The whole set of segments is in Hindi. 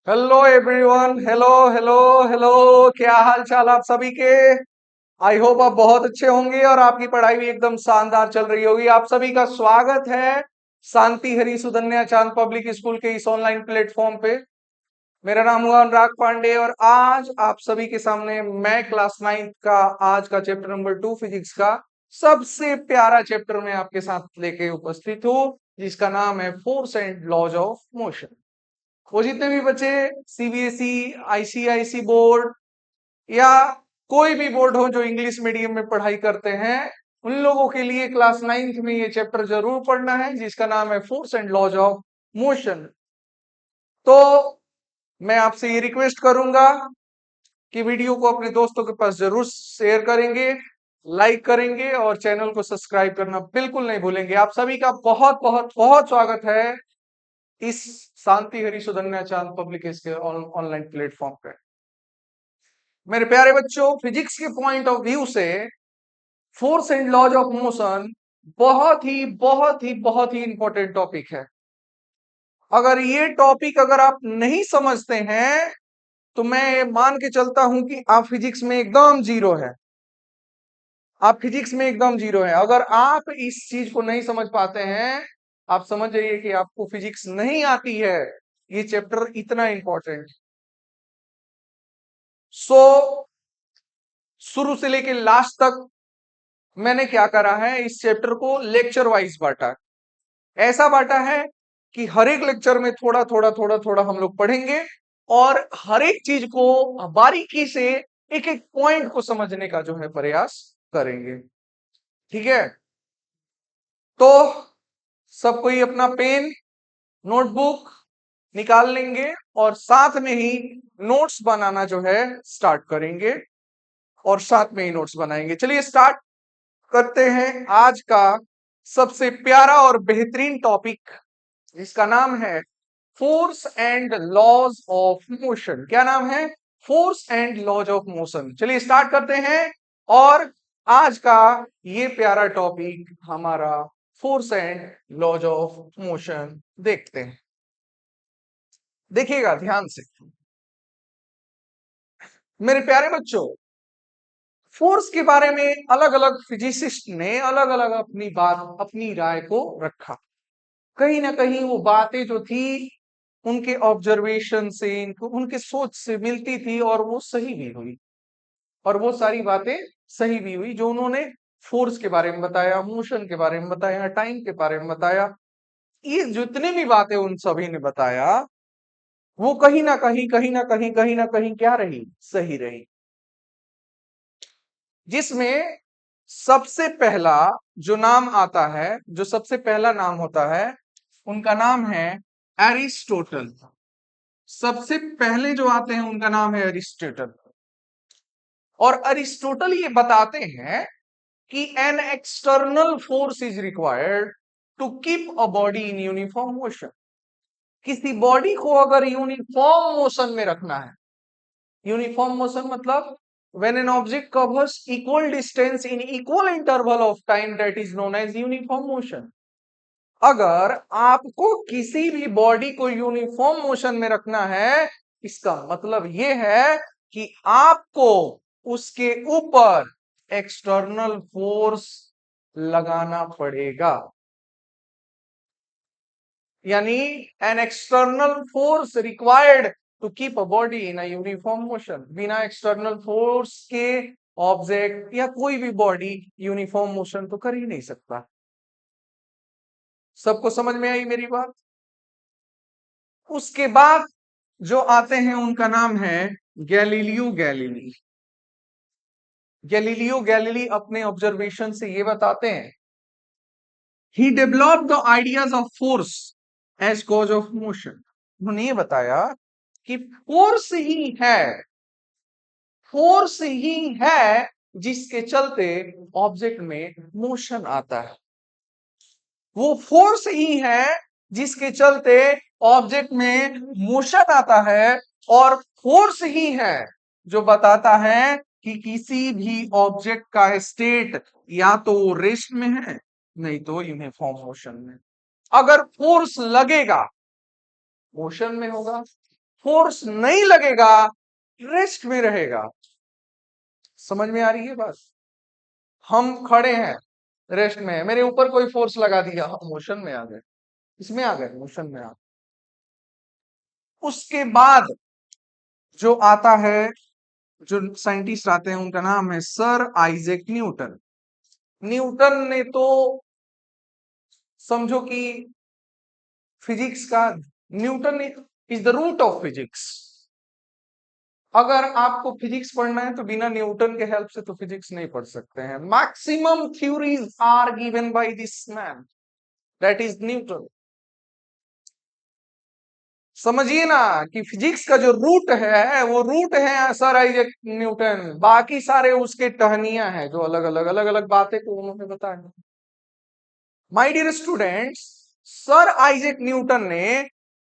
Hello everyone. Hello hello hello. क्या हाल चाल आप सभी के। आई होप आप बहुत अच्छे होंगे और आपकी पढ़ाई भी एकदम शानदार चल रही होगी। आप सभी का स्वागत है शांति हरी सुधन्या चांद पब्लिक स्कूल के इस ऑनलाइन प्लेटफॉर्म पे। मेरा नाम हुआ अनुराग पांडे और आज आप सभी के सामने मैं क्लास 9th का आज का चैप्टर नंबर 2 फिजिक्स का सबसे प्यारा चैप्टर में आपके साथ लेके उपस्थित हूँ, जिसका नाम है force and laws of motion. वो जितने भी बच्चे सीबीएसई, आईसीआईसी बोर्ड या कोई भी बोर्ड हो जो इंग्लिश मीडियम में पढ़ाई करते हैं, उन लोगों के लिए क्लास 9th में ये चैप्टर जरूर पढ़ना है, जिसका नाम है force and laws of motion. तो मैं आपसे ये रिक्वेस्ट करूंगा कि वीडियो को अपने दोस्तों के पास जरूर शेयर करेंगे, लाइक करेंगे और चैनल को सब्सक्राइब करना बिल्कुल नहीं भूलेंगे। आप सभी का बहुत बहुत बहुत स्वागत है इस शांति हरी सुधन्या चांद पब्लिक के ऑनलाइन प्लेटफॉर्म पे। मेरे प्यारे बच्चों, फिजिक्स के पॉइंट ऑफ व्यू से force and laws of motion बहुत ही इंपॉर्टेंट टॉपिक है। अगर ये टॉपिक अगर आप नहीं समझते हैं तो मैं मान के चलता हूं कि आप फिजिक्स में एकदम जीरो है। आप फिजिक्स में एकदम जीरो है। अगर आप इस चीज को नहीं समझ पाते हैं, आप समझ जाइए कि आपको फिजिक्स नहीं आती है। ये चैप्टर इतना इंपॉर्टेंट। सो शुरू से लेके लास्ट तक मैंने क्या करा है, इस चैप्टर को लेक्चर वाइज बांटा। ऐसा बांटा है कि हर एक लेक्चर में थोड़ा थोड़ा थोड़ा थोड़ा हम लोग पढ़ेंगे और हर एक चीज को बारीकी से एक एक पॉइंट को समझने का जो है प्रयास करेंगे। ठीक है। तो सब कोई अपना पेन, नोटबुक निकाल लेंगे और साथ में ही नोट्स बनाना जो है स्टार्ट करेंगे और साथ में ही नोट्स बनाएंगे। चलिए स्टार्ट करते हैं आज का सबसे प्यारा और बेहतरीन टॉपिक, जिसका नाम है force and laws of motion. क्या नाम है? Force and laws of motion. चलिए स्टार्ट करते हैं और आज का ये प्यारा टॉपिक हमारा force and laws of motion देखते हैं। देखिएगा ध्यान से मेरे प्यारे बच्चों। फोर्स के बारे में अलग अलग फिजिसिस्ट ने अलग अलग अपनी बात, अपनी राय को रखा। कहीं ना कहीं वो बातें जो थी उनके ऑब्जर्वेशन से, उनके सोच से मिलती थी और वो सही भी हुई। और वो सारी बातें सही भी हुई जो उन्होंने फोर्स के बारे में बताया, मोशन के बारे में बताया, टाइम के बारे में बताया। ये जितनी भी बातें उन सभी ने बताया, वो कहीं ना कहीं कहीं ना कहीं कहीं ना कहीं क्या रही? सही रही। जिसमें सबसे पहला जो नाम आता है, जो सबसे पहला नाम होता है, उनका नाम है एरिस्टोटल। सबसे पहले जो आते हैं उनका नाम है एरिस्टोटल। और अरिस्टोटल ये बताते हैं कि an external force is required to keep a body in uniform motion. किसी बॉडी को अगर यूनिफॉर्म मोशन में रखना है, यूनिफॉर्म मोशन मतलब when an object covers equal distance in equal interval of time, that is known as uniform motion। अगर आपको किसी भी बॉडी को यूनिफॉर्म मोशन में रखना है, इसका मतलब यह है कि आपको उसके ऊपर एक्सटर्नल फोर्स लगाना पड़ेगा। यानी an external force required to keep a body in a uniform motion. बिना एक्सटर्नल फोर्स के ऑब्जेक्ट या कोई भी बॉडी यूनिफॉर्म मोशन तो कर ही नहीं सकता। सबको समझ में आई मेरी बात? उसके बाद जो आते हैं उनका नाम है गैलीलियो गैलीली। गैलीलियो गैलीली अपने ऑब्जर्वेशन से ये बताते हैं, he developed the ideas of force as cause of motion. उन्होंने ये बताया कि फोर्स ही है जिसके चलते ऑब्जेक्ट में मोशन आता है। वो फोर्स ही है जिसके चलते ऑब्जेक्ट में मोशन आता है। और फोर्स ही है जो बताता है कि किसी भी ऑब्जेक्ट का स्टेट या तो रेस्ट में है, नहीं तो यूनिफॉर्म मोशन में। अगर फोर्स लगेगा, मोशन में होगा। फोर्स नहीं लगेगा, रेस्ट में रहेगा। समझ में आ रही है बात? हम खड़े हैं, रेस्ट में है, मेरे ऊपर कोई फोर्स लगा दिया, हम मोशन में आ गए, इसमें आ गए, मोशन में आ गए। उसके बाद जो आता है, जो साइंटिस्ट आते हैं, उनका नाम है सर आइजैक न्यूटन। न्यूटन ने तो समझो कि फिजिक्स का, Newton is the root of physics. अगर आपको फिजिक्स पढ़ना है तो बिना न्यूटन के हेल्प से तो फिजिक्स नहीं पढ़ सकते हैं। Maximum theories are given by this man, that is Newton. समझिए ना कि फिजिक्स का जो रूट है वो रूट है सर आइजैक न्यूटन, बाकी सारे उसके टहनियां हैं जो अलग अलग अलग अलग बातें को उन्होंने बताया। My dear students, sir Isaac Newton ने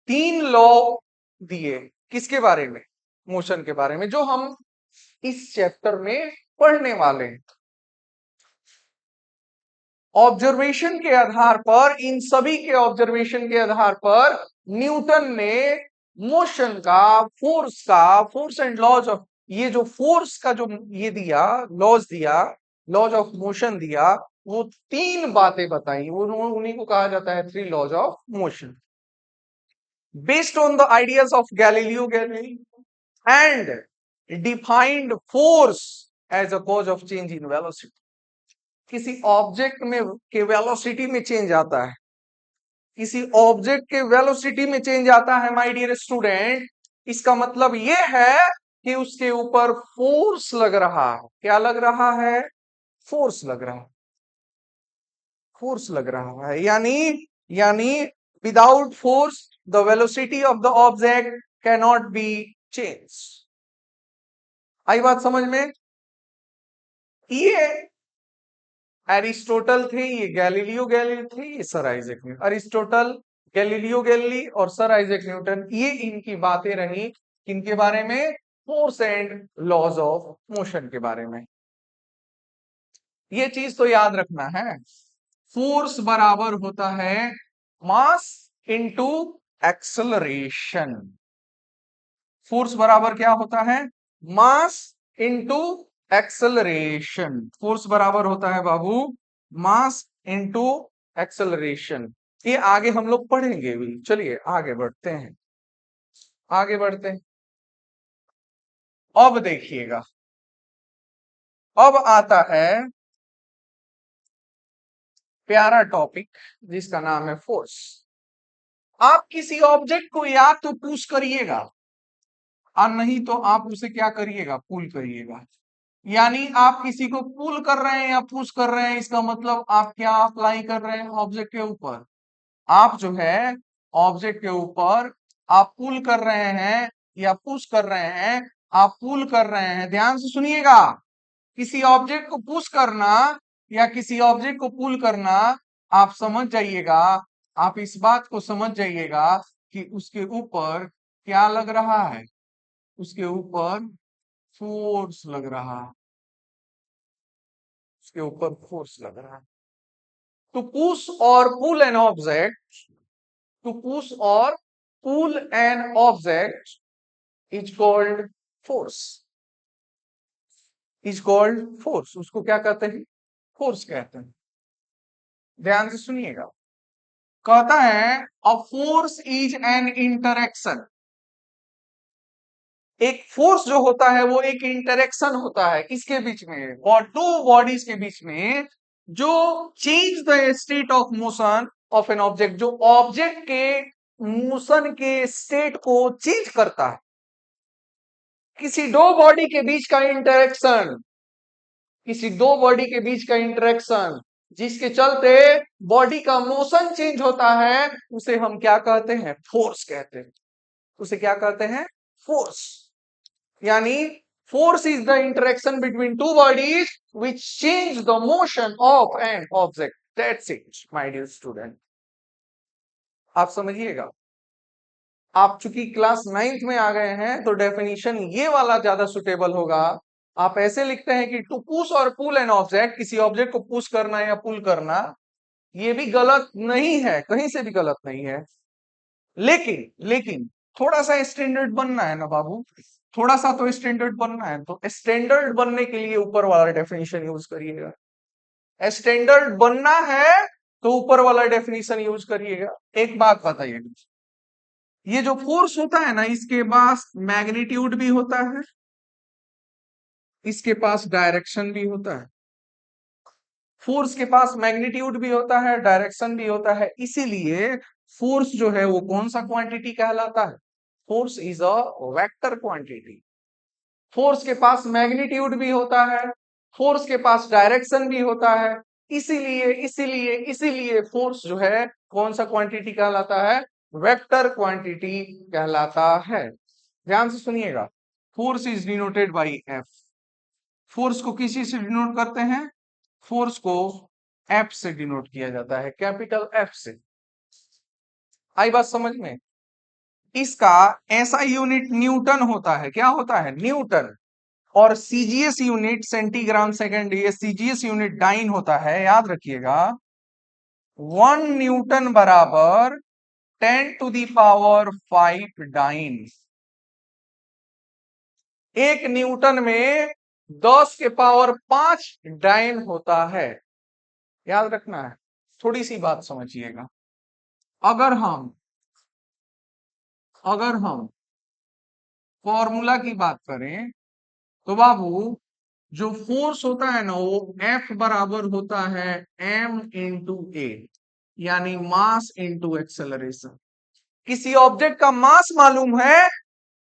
3 लॉ दिए, किसके बारे में? मोशन के बारे में, जो हम इस चैप्टर में पढ़ने वाले हैं। ऑब्जर्वेशन के आधार पर, इन सभी के ऑब्जर्वेशन के आधार पर न्यूटन ने मोशन का, फोर्स एंड लॉज ऑफ, ये जो फोर्स का जो ये दिया, लॉज दिया, लॉज ऑफ मोशन दिया, वो 3 बातें बताई, उन्हीं को कहा जाता है 3 laws of motion, based on the ideas of Galileo Galilei, and defined force as a cause of change in velocity. किसी ऑब्जेक्ट में के वेलोसिटी में चेंज आता है, किसी ऑब्जेक्ट के वेलोसिटी में चेंज आता है माय डियर स्टूडेंट, इसका मतलब यह है कि उसके ऊपर फोर्स लग रहा है। क्या लग रहा है? फोर्स लग रहा है, फोर्स लग रहा है। यानी without force the velocity of the object can not be change. आई बात समझ में? ये एरिस्टोटल थे, ये गैलीलियो गैलीली थे, ये sir Isaac Newton. Aristotle, Galileo Galilei और सर आइजैक न्यूटन, ये इनकी बातें रही किनके बारे में? Force and laws of motion के बारे में। ये चीज तो याद रखना है, फोर्स बराबर होता है मास इनटू एक्सेलरेशन। फोर्स बराबर क्या होता है? Mass into acceleration. फोर्स बराबर होता है बाबू मास इनटू एक्सेलरेशन। ये आगे हम लोग पढ़ेंगे भी। चलिए आगे बढ़ते हैं, आगे बढ़ते हैं। अब देखिएगा, अब आता है प्यारा टॉपिक जिसका नाम है फोर्स। आप किसी ऑब्जेक्ट को या तो पुश करिएगा और नहीं तो आप उसे क्या करिएगा? पुल करिएगा। यानी आप किसी को पुल कर रहे हैं या पुश कर रहे हैं, इसका मतलब आप क्या अप्लाई कर रहे हैं ऑब्जेक्ट के ऊपर? आप जो है ऑब्जेक्ट के ऊपर आप पुल कर रहे हैं या पुश कर रहे हैं? आप पुल कर रहे हैं। ध्यान से सुनिएगा, किसी ऑब्जेक्ट को पुश करना या किसी ऑब्जेक्ट को पुल करना, आप समझ जाइएगा, आप इस बात को समझ जाइएगा कि उसके ऊपर क्या लग रहा है? उसके ऊपर फोर्स लग रहा है, उसके ऊपर फोर्स लग रहा है। टू पुश और pull an object, to push और pull an object is called force, is called force. उसको क्या कहते हैं? फोर्स कहते हैं। ध्यान से सुनिएगा, कहता है a force is an interaction. एक फोर्स जो होता है वो एक इंटरेक्शन होता है, किसके बीच में? और टू बॉडीज के बीच में, जो change the state of motion of an object, जो ऑब्जेक्ट के मोशन के स्टेट को चेंज करता है। किसी दो बॉडी के बीच का इंटरेक्शन, किसी दो बॉडी के बीच का इंटरेक्शन जिसके चलते बॉडी का मोशन चेंज होता है, उसे हम क्या कहते हैं? फोर्स कहते हैं। उसे क्या कहते हैं? फोर्स। यानी force is the interaction between two bodies which change the motion of an object. That's it my dear student. आप समझिएगा, आप चूंकि क्लास 9th में आ गए हैं तो डेफिनेशन ये वाला ज्यादा सुटेबल होगा। आप ऐसे लिखते हैं कि टू पुश और पुल एन ऑब्जेक्ट, किसी ऑब्जेक्ट को पुश करना या पुल करना, ये भी गलत नहीं है, कहीं से भी गलत नहीं है। लेकिन थोड़ा सा स्टैंडर्ड बनना है ना बाबू, थोड़ा सा तो स्टैंडर्ड बनना है, तो स्टैंडर्ड बनने के लिए ऊपर वाला डेफिनेशन यूज करिएगा। स्टैंडर्ड बनना है तो ऊपर वाला डेफिनेशन यूज करिएगा। एक बात बताइए, ये जो फोर्स होता है ना, इसके पास मैग्नीट्यूड भी होता है, इसके पास डायरेक्शन भी होता है। फोर्स के पास मैग्नीट्यूड भी होता है, डायरेक्शन भी होता है, इसीलिए फोर्स जो है वो कौन सा क्वांटिटी कहलाता है? Force is a vector quantity. Force के पास मैग्नीट्यूड भी होता है, फोर्स के पास डायरेक्शन भी होता है, इसीलिए फोर्स जो है कौन सा क्वांटिटी कहलाता है? वेक्टर क्वांटिटी कहलाता है। ध्यान से सुनिएगा, force is denoted by F. Force को किसी से डिनोट करते हैं? फोर्स को एफ से डिनोट किया जाता है, कैपिटल एफ से। आई बात समझ में? इसका ऐसा यूनिट न्यूटन होता है, क्या होता है? न्यूटन। और सीजीएस यूनिट सेंटीग्राम सेकेंड, ये सीजीएस यूनिट डाइन होता है, याद रखिएगा। 1 न्यूटन बराबर 10⁵ डाइन। 1 न्यूटन में 10⁵ डाइन होता है, याद रखना है। थोड़ी सी बात समझिएगा, अगर हम फॉर्मूला की बात करें तो बाबू, जो फोर्स होता है ना, वो F बराबर होता है m इंटू ए, यानी मास इंटू एक्सेलरेशन। किसी ऑब्जेक्ट का मास मालूम है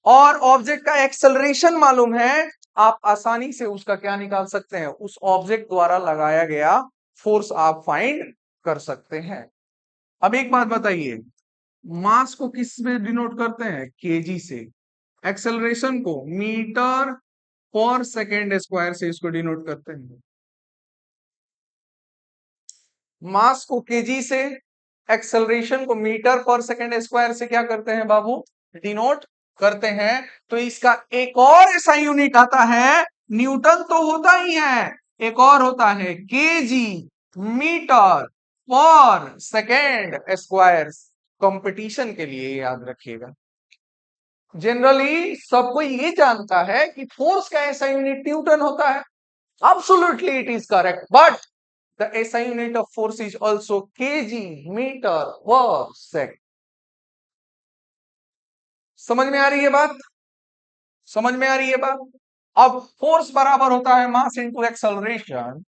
और ऑब्जेक्ट का एक्सेलरेशन मालूम है, आप आसानी से उसका क्या निकाल सकते हैं? उस ऑब्जेक्ट द्वारा लगाया गया फोर्स आप फाइंड कर सकते हैं। अब एक बात बताइए, मास को किस में डिनोट करते हैं? केजी से। एक्सेलरेशन को मीटर पर सेकेंड स्क्वायर से इसको डिनोट करते हैं। मास को केजी से, एक्सेलरेशन को मीटर पर सेकेंड स्क्वायर से क्या करते हैं बाबू? डिनोट करते हैं। तो इसका एक और ऐसा यूनिट आता है, न्यूटन तो होता ही है, एक और होता है केजी, मीटर पर सेकेंड स्क्वायर। कंपटीशन के लिए याद रखिएगा। जनरली सब कोई ये जानता है कि फोर्स का ऐसा यूनिट न्यूटन होता है। Absolutely it is correct, but the SI unit of force is also kg, meter per second. समझ में आ रही है बात? समझ में आ रही है बात? अब फोर्स बराबर होता है मास इंटू एक्सेलरेशन।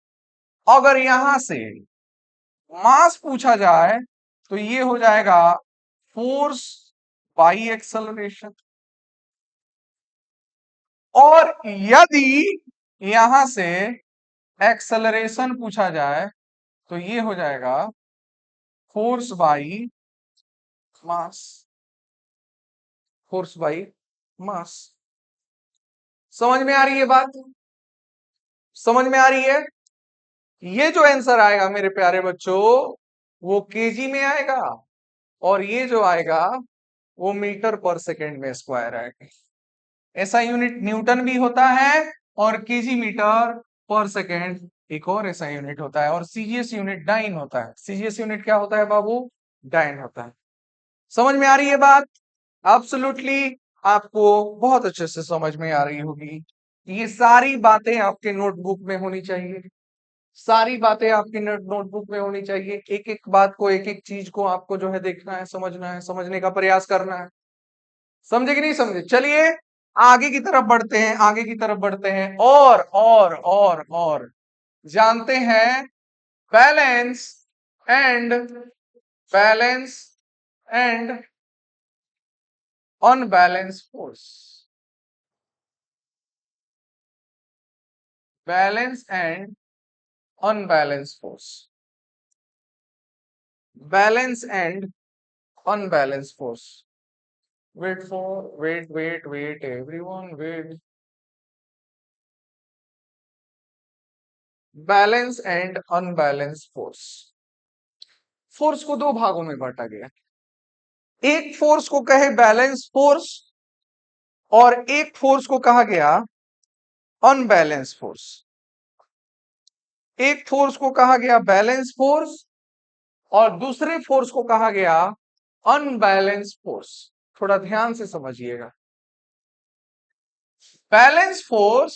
अगर यहां से मास पूछा जाए तो ये हो जाएगा फोर्स बाई एक्सेलरेशन। और यदि यहां से एक्सेलरेशन पूछा जाए तो ये हो जाएगा force by mass. Force by mass. समझ में आ रही है बात? समझ में आ रही है? ये जो आंसर आएगा मेरे प्यारे बच्चों, वो केजी में आएगा, और ये जो आएगा वो मीटर पर सेकेंड में स्क्वायर आएगा। ऐसा यूनिट न्यूटन भी होता है, और केजी मीटर पर सेकेंड एक और ऐसा यूनिट होता है, और सीजीएस यूनिट डाइन होता है। सीजीएस यूनिट क्या होता है बाबू? डाइन होता है। समझ में आ रही है बात? एब्सोल्युटली आपको बहुत अच्छे से समझ में आ रही होगी। ये सारी बातें आपके नोटबुक में होनी चाहिए, सारी बातें आपकी नोटबुक में होनी चाहिए। एक एक बात को, एक एक चीज को आपको जो है देखना है, समझना है, समझने का प्रयास करना है। समझे कि नहीं समझे? चलिए आगे की तरफ बढ़ते हैं, आगे की तरफ बढ़ते हैं, और जानते हैं balance and balance and unbalance force. Balance and unbalance force. Balance and unbalance force. wait everyone, wait। Balance and unbalance force. Force को दो भागों में बांटा गया। एक फोर्स को कहे बैलेंस फोर्स, और एक फोर्स को कहा गया अनबैलेंस फोर्स। एक फोर्स को कहा गया बैलेंस फोर्स, और दूसरे फोर्स को कहा गया अनबैलेंस फोर्स। थोड़ा ध्यान से समझिएगा। बैलेंस फोर्स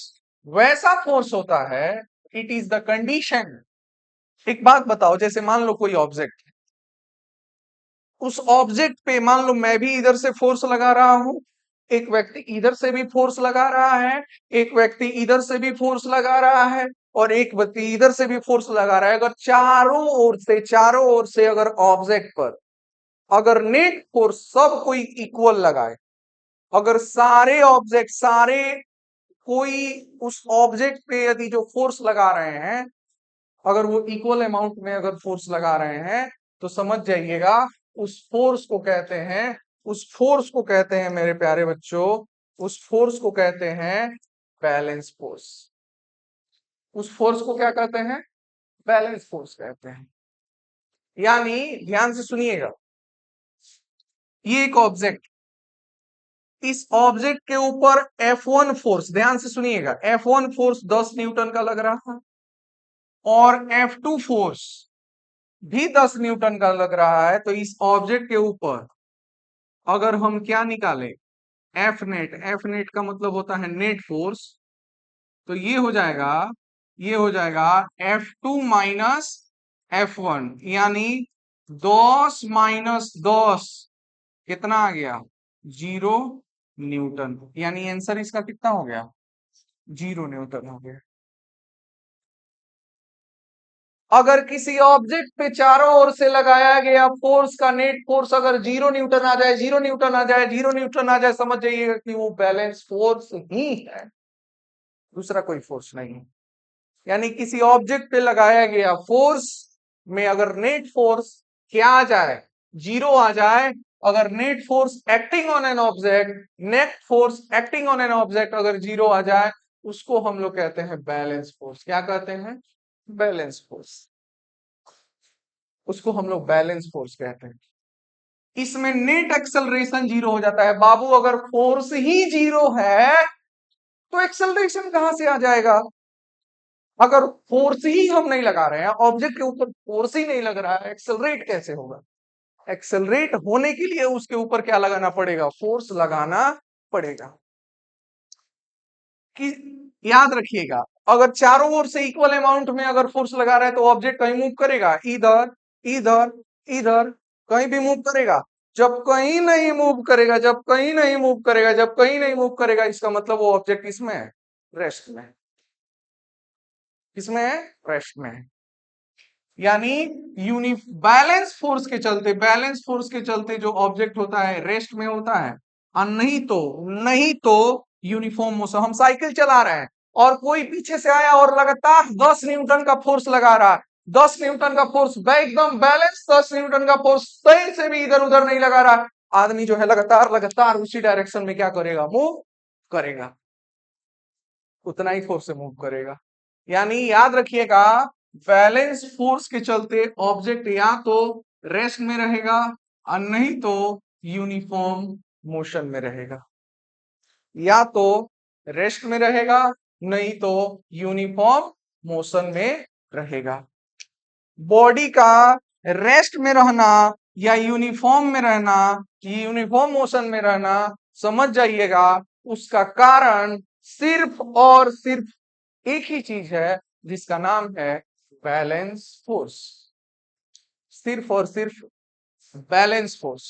वैसा फोर्स होता है, इट इज द कंडीशन। एक बात बताओ, जैसे मान लो कोई ऑब्जेक्ट, उस ऑब्जेक्ट पे मान लो मैं भी इधर से फोर्स लगा रहा हूं, एक व्यक्ति इधर से भी फोर्स लगा रहा है, एक व्यक्ति इधर से भी फोर्स लगा रहा है, और एक व्यक्ति इधर से भी फोर्स लगा रहा है। अगर चारों ओर से अगर ऑब्जेक्ट पर अगर नेट फोर्स सब कोई इक्वल लगाए, अगर सारे ऑब्जेक्ट सारे कोई उस ऑब्जेक्ट पे यदि जो फोर्स लगा रहे हैं, अगर वो इक्वल अमाउंट में अगर फोर्स लगा रहे हैं, तो समझ जाइएगा उस फोर्स को कहते हैं, उस फोर्स को कहते हैं मेरे प्यारे बच्चों, उस फोर्स को कहते हैं बैलेंस फोर्स। उस फोर्स को क्या कहते हैं? बैलेंस फोर्स कहते हैं। यानी ध्यान से सुनिएगा, ये एक ऑब्जेक्ट, इस ऑब्जेक्ट के ऊपर F1 फोर्स, ध्यान से सुनिएगा, F1 फोर्स 10 न्यूटन का लग रहा है, और F2 फोर्स भी 10 न्यूटन का लग रहा है। तो इस ऑब्जेक्ट के ऊपर अगर हम क्या निकालें, एफ नेट का मतलब होता है नेट फोर्स, तो ये हो जाएगा F2 माइनस F1, यानी 10 - 10 कितना आ गया? 0 न्यूटन। यानी आंसर इसका कितना हो गया? 0 न्यूटन हो गया। अगर किसी ऑब्जेक्ट पे चारों ओर से लगाया गया फोर्स का नेट फोर्स अगर 0 न्यूटन आ जाए, 0 न्यूटन आ जाए, 0 न्यूटन आ जाए, समझ जाइएगा कि वो बैलेंस फोर्स ही है, दूसरा कोई फोर्स नहीं है। यानी किसी ऑब्जेक्ट पे लगाया गया फोर्स में अगर नेट फोर्स क्या आ जाए? 0 आ जाए। अगर net force acting on an object, net force acting on an object अगर 0 आ जाए, उसको हम लोग कहते हैं बैलेंस फोर्स। क्या कहते हैं? Balance force. उसको हम लोग बैलेंस फोर्स कहते हैं। इसमें नेट एक्सेलरेशन 0 हो जाता है। बाबू अगर फोर्स ही 0 है तो एक्सेलरेशन कहां से आ जाएगा? अगर फोर्स ही हम नहीं लगा रहे हैं, ऑब्जेक्ट के ऊपर फोर्स ही नहीं लग रहा है, एक्सेलरेट कैसे होगा? एक्सेलरेट होने के लिए उसके ऊपर क्या लगाना पड़ेगा? फोर्स लगाना पड़ेगा। कि याद रखिएगा, अगर चारों ओर से इक्वल अमाउंट में अगर फोर्स लगा रहा है तो ऑब्जेक्ट कहीं मूव करेगा? इधर इधर इधर, कहीं भी मूव करेगा? जब कहीं नहीं मूव करेगा, जब कहीं नहीं मूव करेगा, जब कहीं नहीं मूव करेगा, इसका मतलब वो ऑब्जेक्ट इसमें है, रेस्ट में। किसमें है? रेस्ट में है। यानी बैलेंस फोर्स के चलते जो ऑब्जेक्ट होता है रेस्ट में होता है, और नहीं तो यूनिफॉर्म मोशन। हम साइकिल चला रहे हैं और कोई पीछे से आया और लगातार 10 न्यूटन का फोर्स लगा रहा है, 10 न्यूटन का फोर्स एकदम बैलेंस, 10 न्यूटन का फोर्स कहीं से भी इधर उधर नहीं लगा रहा, आदमी जो है लगातार लगातार उसी डायरेक्शन में क्या करेगा? मूव करेगा, उतना ही फोर्स से मूव करेगा। यानी याद रखिएगा, बैलेंस फोर्स के चलते ऑब्जेक्ट या तो रेस्ट में रहेगा और नहीं तो यूनिफॉर्म मोशन में रहेगा। या तो रेस्ट में रहेगा, नहीं तो यूनिफॉर्म मोशन में रहेगा। बॉडी का रेस्ट में रहना या यूनिफॉर्म में रहना, यूनिफॉर्म मोशन में रहना, समझ जाइएगा उसका कारण सिर्फ और सिर्फ एक ही चीज है, जिसका नाम है बैलेंस फोर्स। सिर्फ और सिर्फ बैलेंस फोर्स।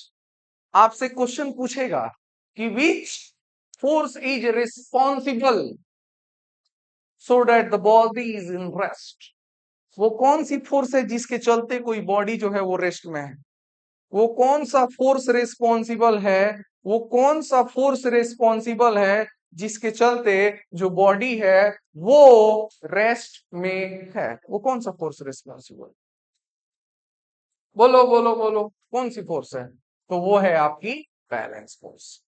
आपसे क्वेश्चन पूछेगा कि which force is responsible so that the body is in rest. वो कौन सी फोर्स है जिसके चलते कोई बॉडी जो है वो रेस्ट में है? वो कौन सा फोर्स रिस्पॉन्सिबल है? वो कौन सा फोर्स रिस्पॉन्सिबल है जिसके चलते जो बॉडी है वो रेस्ट में है? वो कौन सा फोर्स रिस्पॉन्सिबल? बोलो बोलो बोलो, कौन सी फोर्स है? तो वो है आपकी बैलेंस फोर्स।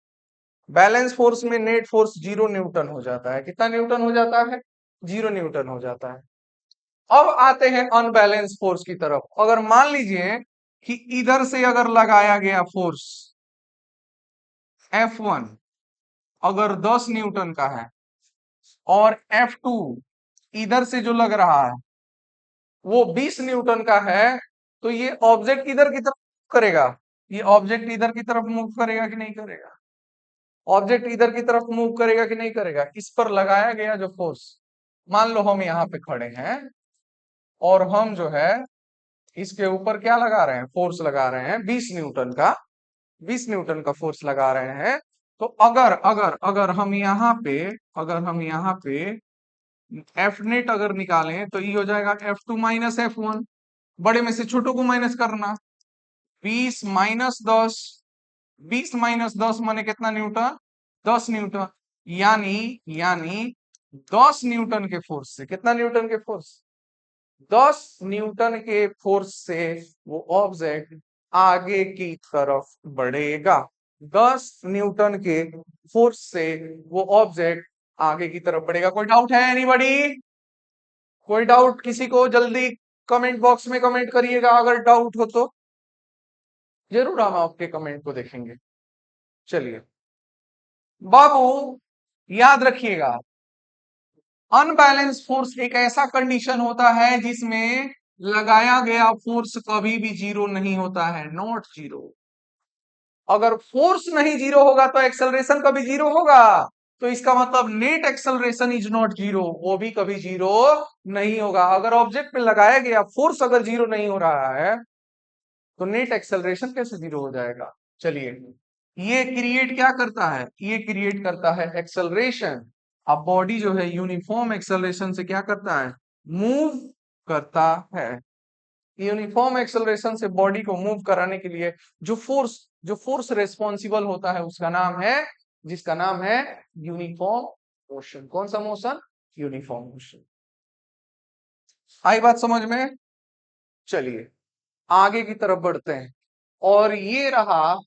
बैलेंस फोर्स में नेट फोर्स 0 न्यूटन हो जाता है। कितना न्यूटन हो जाता है? 0 न्यूटन हो जाता है। अब आते हैं अनबैलेंस फोर्स की तरफ। अगर मान लीजिए कि इधर से अगर लगाया गया फोर्स F1 अगर 10 न्यूटन का है, और F2 इधर से जो लग रहा है वो 20 न्यूटन का है, तो ये ऑब्जेक्ट किधर की तरफ करेगा? ये ऑब्जेक्ट इधर की तरफ मूव करेगा कि नहीं करेगा? ऑब्जेक्ट इधर की तरफ मूव करेगा कि नहीं करेगा? इस पर लगाया गया जो फोर्स, मान लो हम यहाँ पे खड़े हैं और हम जो है इसके ऊपर क्या लगा रहे हैं, फोर्स लगा रहे हैं 20 न्यूटन का, 20 न्यूटन का फोर्स लगा रहे हैं। तो अगर अगर अगर हम यहाँ पे, अगर हम यहाँ पे एफ नेट अगर निकालें तो ये हो जाएगा F2 माइनस F1। बड़े में से छोटों को माइनस करना, 20 - 10, 20 - 10 माने कितना न्यूटन? 10 न्यूटन। यानी यानी 10 न्यूटन के फोर्स से, कितना न्यूटन के फोर्स? 10 न्यूटन के फोर्स से वो ऑब्जेक्ट आगे की तरफ बढ़ेगा। 10 न्यूटन के फोर्स से वो ऑब्जेक्ट आगे की तरफ बढ़ेगा। कोई डाउट है एनीबॉडी? कोई डाउट किसी को? जल्दी कमेंट बॉक्स में कमेंट करिएगा अगर डाउट हो तो, जरूर हम आपके कमेंट को देखेंगे। चलिए बाबू, याद रखिएगा, अनबैलेंस फोर्स एक ऐसा कंडीशन होता है जिसमें लगाया गया फोर्स कभी भी जीरो नहीं होता है, नॉट जीरो। अगर फोर्स नहीं जीरो होगा तो एक्सेलरेशन कभी जीरो होगा? तो इसका मतलब net acceleration is not zero, वो भी कभी जीरो नहीं होगा। अगर ऑब्जेक्ट पे लगाया गया फोर्स अगर जीरो नहीं हो रहा है तो नेट एक्सेलरेशन कैसे जीरो हो जाएगा? चलिए, ये क्रिएट क्या करता है? ये क्रिएट करता है एक्सेलरेशन। अब बॉडी जो है यूनिफॉर्म एक्सेलरेशन से क्या करता है? मूव करता है। यूनिफॉर्म एक्सेलरेशन से बॉडी को मूव कराने के लिए जो फोर्स रेस्पॉन्सिबल होता है उसका नाम है, जिसका नाम है यूनिफॉर्म मोशन। कौन सा मोशन? Uniform motion. आई बात समझ में? चलिए आगे की तरफ बढ़ते हैं। और ये रहा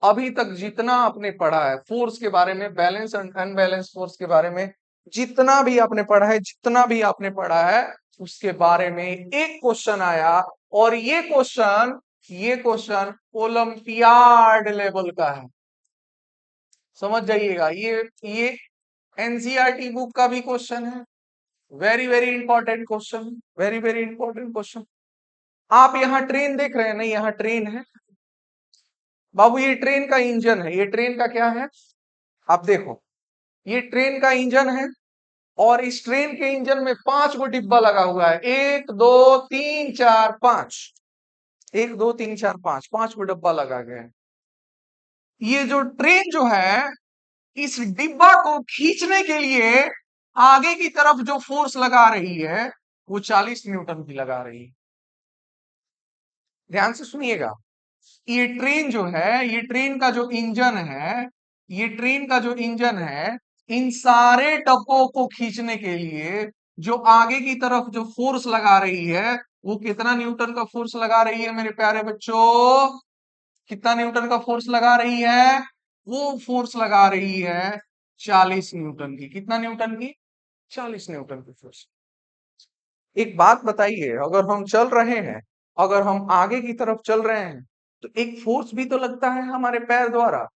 अभी तक जितना आपने पढ़ा है फोर्स के बारे में, बैलेंस एंड अनबैलेंस फोर्स के बारे में, जितना भी आपने पढ़ा है, जितना भी आपने पढ़ा है उसके बारे में एक क्वेश्चन आया। और ये क्वेश्चन ओलंपियाड लेवल का है, समझ जाइएगा। ये एनसीईआरटी बुक का भी क्वेश्चन है। Very very important question, very very important question. आप यहाँ ट्रेन देख रहे हैं? नहीं, यहाँ ट्रेन है बाबू, ये ट्रेन का इंजन है। ये ट्रेन का क्या है? आप देखो, ये ट्रेन का इंजन है और इस ट्रेन के इंजन में 5 गो डिब्बा लगा हुआ है। 1 2 3 4 5, 1 2 3 4 5, 5 गो डिब्बा लगा गया है। ये जो ट्रेन जो है, इस डिब्बा को खींचने के लिए आगे की तरफ जो फोर्स लगा रही है वो 40 न्यूटन की लगा रही है। ध्यान से सुनिएगा, ये ट्रेन जो है, ये ट्रेन का जो इंजन है, ये ट्रेन का जो इंजन है, इन सारे डब्बों को खींचने के लिए जो आगे की तरफ जो फोर्स लगा रही है वो कितना न्यूटन का फोर्स लगा रही है मेरे प्यारे बच्चों? कितना न्यूटन का फोर्स लगा रही है? वो फोर्स लगा रही है 40 न्यूटन की। कितना न्यूटन की? 40 न्यूटन की फोर्स। एक बात बताइए, अगर हम चल रहे हैं, अगर हम आगे की तरफ चल रहे हैं तो एक फोर्स भी तो लगता है हमारे पैर द्वारा।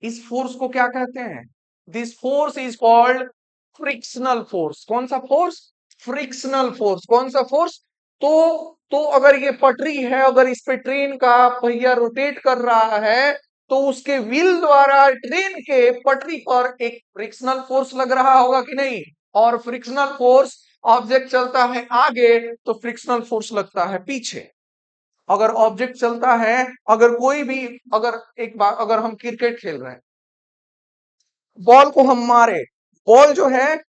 इस फोर्स को क्या कहते हैं? This force is called frictional force. कौन सा फोर्स? Frictional force. कौन सा फोर्स? तो अगर ये पटरी है, अगर इस पे ट्रेन का पहिया रोटेट कर रहा है तो उसके व्हील द्वारा ट्रेन के पटरी पर एक फ्रिक्शनल फोर्स लग रहा होगा कि नहीं? और फ्रिक्शनल फोर्स, ऑब्जेक्ट चलता है आगे तो फ्रिक्शनल फोर्स लगता है पीछे। अगर ऑब्जेक्ट चलता है, अगर कोई भी, अगर एक बार अगर हम क्रिकेट खेल रहे हैं, बॉल को हम मारे, बॉल जो है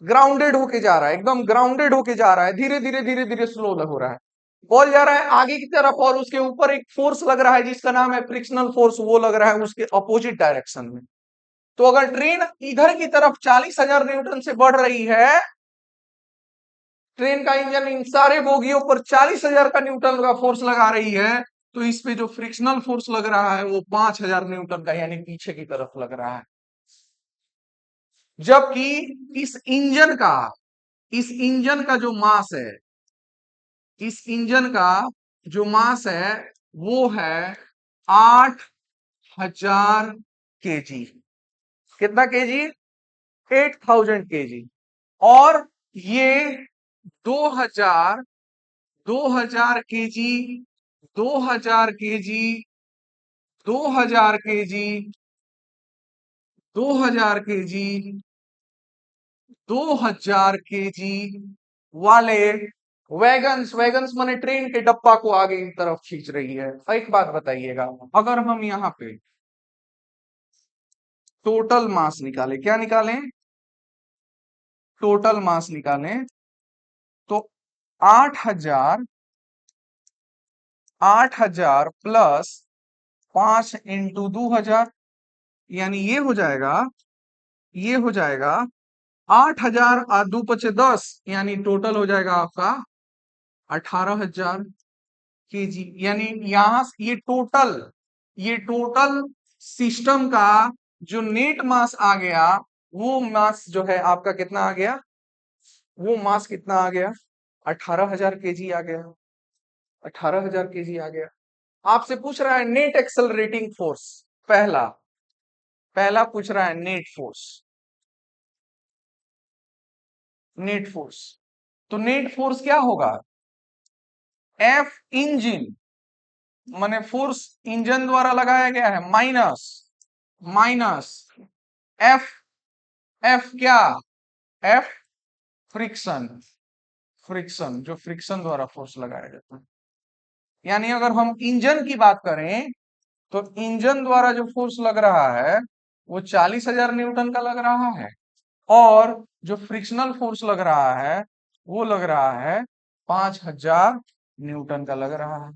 ग्राउंडेड होके जा रहा है, एकदम ग्राउंडेड होके जा रहा है, धीरे धीरे धीरे धीरे स्लो हो रहा है। बॉल जा रहा है आगे की तरफ और उसके ऊपर एक फोर्स लग रहा है जिसका नाम है फ्रिक्शनल फोर्स, वो लग रहा है उसके अपोजिट डायरेक्शन में। तो अगर ट्रेन इधर की तरफ 40,000 न्यूटन से बढ़ रही है, ट्रेन का इंजन इन सारे बोगियों पर 40,000 का न्यूटन का फोर्स लगा रही है, तो इस पे जो फ्रिक्शनल फोर्स लग रहा है वो 5,000 न्यूटन का, यानी पीछे की तरफ लग रहा है। जबकि इस इंजन का, इस इंजन का जो मास है, इस इंजन का जो मास है वो है 8,000 केजी। कितना केजी? 8,000 केजी। और ये 2,000 KG 2000 KG, 2000 KG, 2000 KG, 2000 KG वाले वैगन्स, वैगन्स माने ट्रेन के डब्बा को आगे की तरफ खींच रही है। एक बात बताइएगा, अगर हम यहाँ पे टोटल मास निकालें, क्या निकालें, टोटल मास निकालें, तो 8000, 8000 प्लस 5 इंटू 2000, यानी ये हो जाएगा 8000 और 2 पचे 10, यानी टोटल हो जाएगा आपका 18000 केजी। यानी यहां ये टोटल सिस्टम का जो नेट मास आ गया, वो मास जो है आपका कितना आ गया, वो मास कितना आ गया, 18000 केजी आ गया, 18000 केजी आ गया। आपसे पूछ रहा है नेट एक्सेलरेटिंग फोर्स, पहला पहला पूछ रहा है नेट फोर्स, नेट फोर्स। तो नेट फोर्स क्या होगा, एफ इंजन माने फोर्स इंजन द्वारा लगाया गया है, माइनस माइनस एफ, एफ क्या, एफ फ्रिक्शन, फ्रिक्शन जो फ्रिक्शन द्वारा फोर्स लगाया जाता है। यानी अगर हम इंजन की बात करें, तो इंजन द्वारा जो फोर्स लग रहा है वो 40,000 न्यूटन का लग रहा है, और जो फ्रिक्शनल फोर्स लग रहा है वो लग रहा है 5,000 न्यूटन का लग रहा है।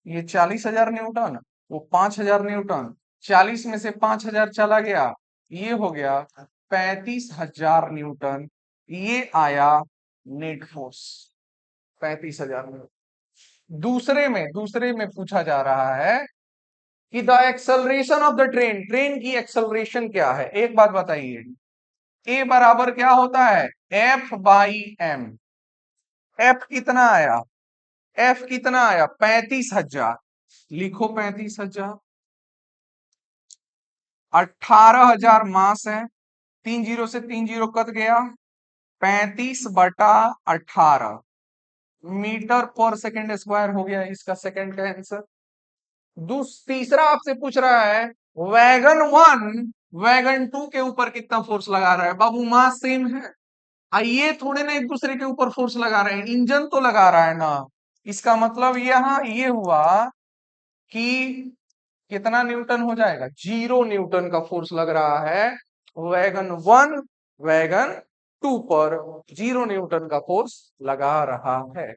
ये 40,000 न्यूटन, वो 5,000 न्यूटन, 40 में से 5,000 चला गया, ये हो गया 35,000 न्यूटन। ये आया नेट फोर्स, 35,000 न्यूटन। दूसरे में पूछा जा रहा है कि the acceleration of the train, train की एक्सेलरेशन क्या है। एक बात बताइए, ए बराबर क्या होता है, एफ बाई एम। एफ कितना आया, एफ कितना आया, 35,000, लिखो 35,000, 18,000 मास है, 3 जीरो से 3 जीरो कट गया, 35/18 मीटर पर सेकेंड स्क्वायर हो गया इसका सेकेंड का आंसर। तीसरा आपसे पूछ रहा है वैगन 1 वैगन 2 के ऊपर कितना फोर्स लगा रहा है। बाबू मास सेम है, ये थोड़े ना एक दूसरे के ऊपर फोर्स लगा रहे हैं, इंजन तो लगा रहा है ना। इसका मतलब यहां ये हुआ कि कितना न्यूटन हो जाएगा, 0 न्यूटन का फोर्स लग रहा है वैगन 1 वैगन 2 पर, 0 न्यूटन का फोर्स लगा रहा है।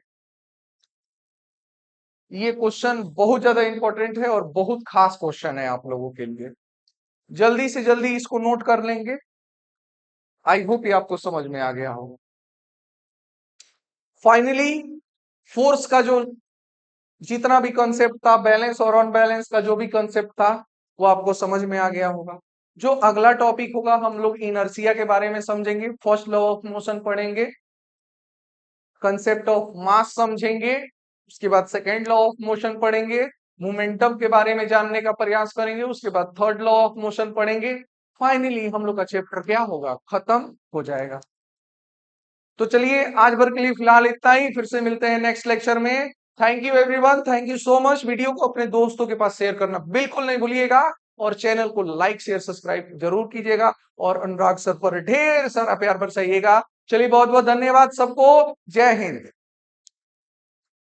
ये क्वेश्चन बहुत ज्यादा इंपॉर्टेंट है और बहुत खास क्वेश्चन है आप लोगों के लिए, जल्दी से जल्दी इसको नोट कर लेंगे। आई होप ये आपको समझ में आ गया हो। फाइनली फोर्स का जो जितना भी कंसेप्ट था, बैलेंस और अनबैलेंस का जो भी कंसेप्ट था, वो आपको समझ में आ गया होगा। जो अगला टॉपिक होगा, हम लोग इनर्शिया के बारे में समझेंगे, फर्स्ट लॉ ऑफ मोशन पढ़ेंगे, कंसेप्ट ऑफ मास समझेंगे, उसके बाद सेकेंड लॉ ऑफ मोशन पढ़ेंगे, मोमेंटम के बारे में जानने का प्रयास करेंगे, उसके बाद थर्ड लॉ ऑफ मोशन पढ़ेंगे। फाइनली हम लोग का चैप्टर क्या होगा, खत्म हो जाएगा। तो चलिए आज भर के लिए फिलहाल इतना ही, फिर से मिलते हैं नेक्स्ट लेक्चर में। Thank you everyone, thank you so much. Video को अपने दोस्तों के पास शेयर करना बिल्कुल नहीं भूलिएगा, और चैनल को लाइक शेयर सब्सक्राइब जरूर कीजिएगा, और अनुराग सर पर ढेर सारा प्यार बरसाइएगा। चलिए बहुत बहुत धन्यवाद सबको, जय हिंद।